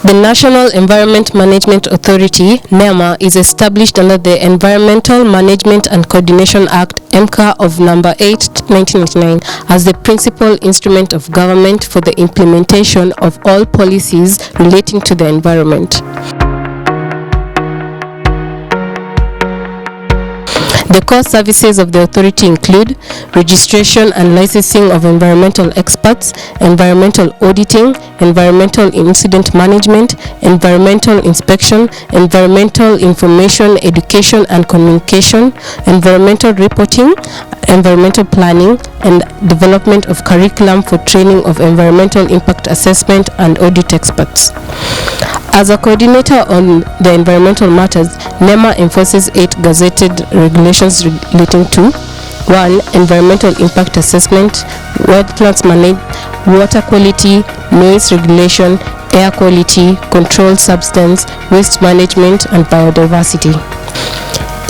The National Environment Management Authority, Nema, is established under the Environmental Management and Coordination Act, MCA of number 8, 1999, as the principal instrument of government for the implementation of all policies relating to the environment. The core services of the authority include registration and licensing of environmental experts, environmental auditing, environmental incident management, environmental inspection, environmental information, education and communication, environmental reporting, environmental planning, and development of curriculum for training of environmental impact assessment and audit experts. As a coordinator on the environmental matters, Nema enforces 8 gazetted regulations relating to 1. Environmental impact assessment, wetlands management, water quality, noise regulation, air quality, controlled substance, waste management, and biodiversity.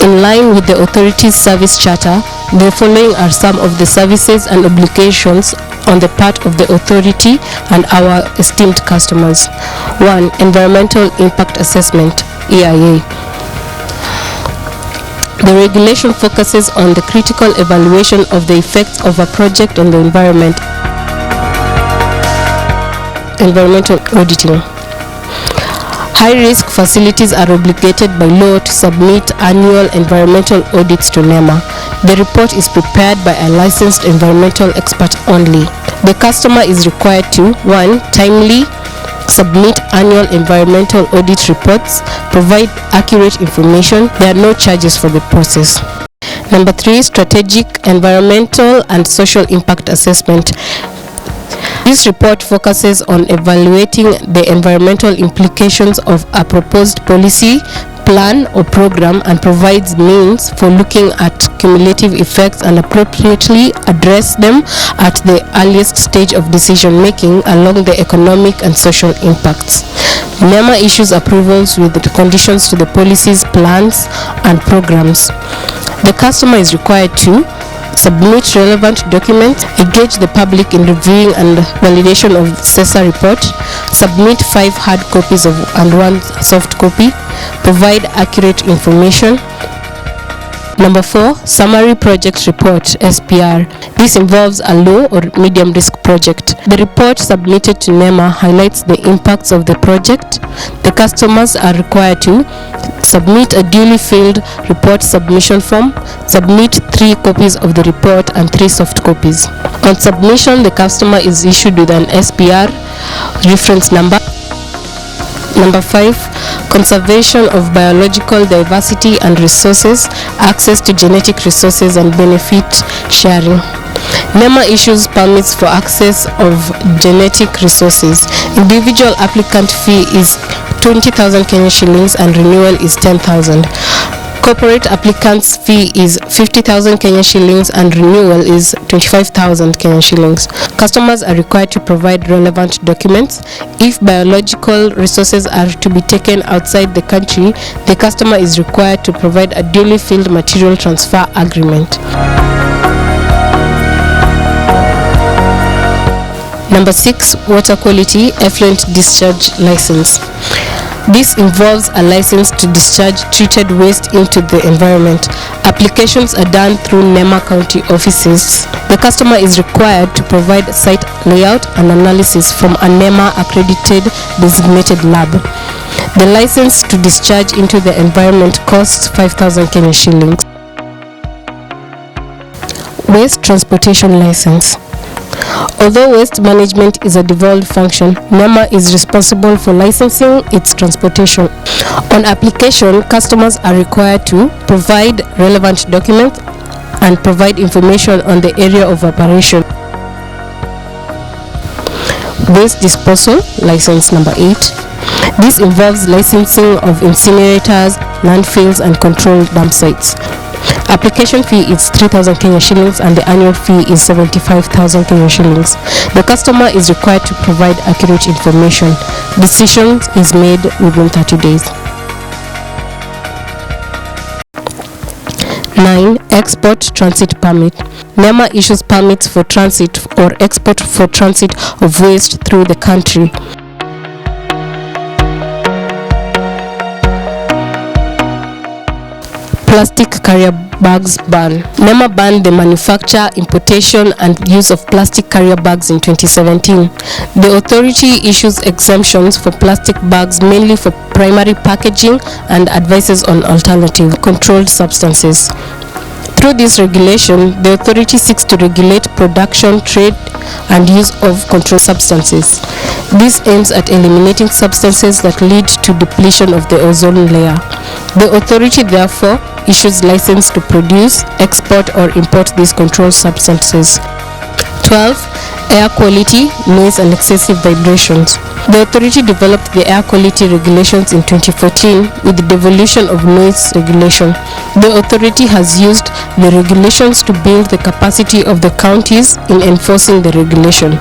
In line with the authority's service charter, the following are some of the services and obligations on the part of the authority and our esteemed customers. 1. Environmental impact assessment, EIA. The regulation focuses on the critical evaluation of the effects of a project on the environment. Environmental auditing. High-risk facilities are obligated by law to submit annual environmental audits to Nema. The report is prepared by a licensed environmental expert only. The customer is required to 1. Timely submit annual environmental audit reports, provide accurate information. There are no charges for the process. Number 3, strategic environmental and social impact assessment. This report focuses on evaluating the environmental implications of a proposed policy, plan or program, and provides means for looking at cumulative effects and appropriately address them at the earliest stage of decision making along the economic and social impacts. Nema issues approvals with the conditions to the policies, plans, and programs. The customer is required to submit relevant documents, engage the public in reviewing and validation of CESA report, submit 5 hard copies and 1 soft copy, provide accurate information. Number 4, Summary Project Report, SPR. This involves a low or medium risk project. The report submitted to Nema highlights the impacts of the project. The customers are required to submit a duly filled report submission form, submit 3 copies of the report and 3 soft copies. On submission, the customer is issued with an SPR reference number. Number 5, conservation of biological diversity and resources, access to genetic resources and benefit sharing. Nema issues permits for access of genetic resources. Individual applicant fee is 20,000 Kenya shillings and renewal is 10,000. Corporate applicant's fee is 50,000 Kenya shillings and renewal is 25,000 Kenya shillings. Customers are required to provide relevant documents. If biological resources are to be taken outside the country, the customer is required to provide a duly filled material transfer agreement. Number 6, water quality effluent discharge license. This involves a license to discharge treated waste into the environment. Applications are done through Nema County offices. The customer is required to provide site layout and analysis from a Nema accredited designated lab. The license to discharge into the environment costs 5,000 Kenya shillings. Waste transportation license. Although waste management is a devolved function, Nema is responsible for licensing its transportation. On application, customers are required to provide relevant documents and provide information on the area of operation. Waste disposal license number 8. This involves licensing of incinerators, landfills, and controlled dump sites. Application fee is 3,000 Kenya shillings and the annual fee is 75,000 Kenya shillings. The customer is required to provide accurate information. Decision is made within 30 days. 9. Export transit permit. Nema issues permits for transit or export for transit of waste through the country. Plastic carrier bags ban. Nema banned the manufacture, importation, and use of plastic carrier bags in 2017. The authority issues exemptions for plastic bags mainly for primary packaging and advises on alternative controlled substances. Through this regulation, the authority seeks to regulate production, trade, and use of controlled substances. This aims at eliminating substances that lead to depletion of the ozone layer. The authority therefore issues license to produce, export, or import these controlled substances. 12. Air quality, noise, and excessive vibrations. The authority developed the air quality regulations in 2014 with the devolution of noise regulation. The authority has used the regulations to build the capacity of the counties in enforcing the regulation.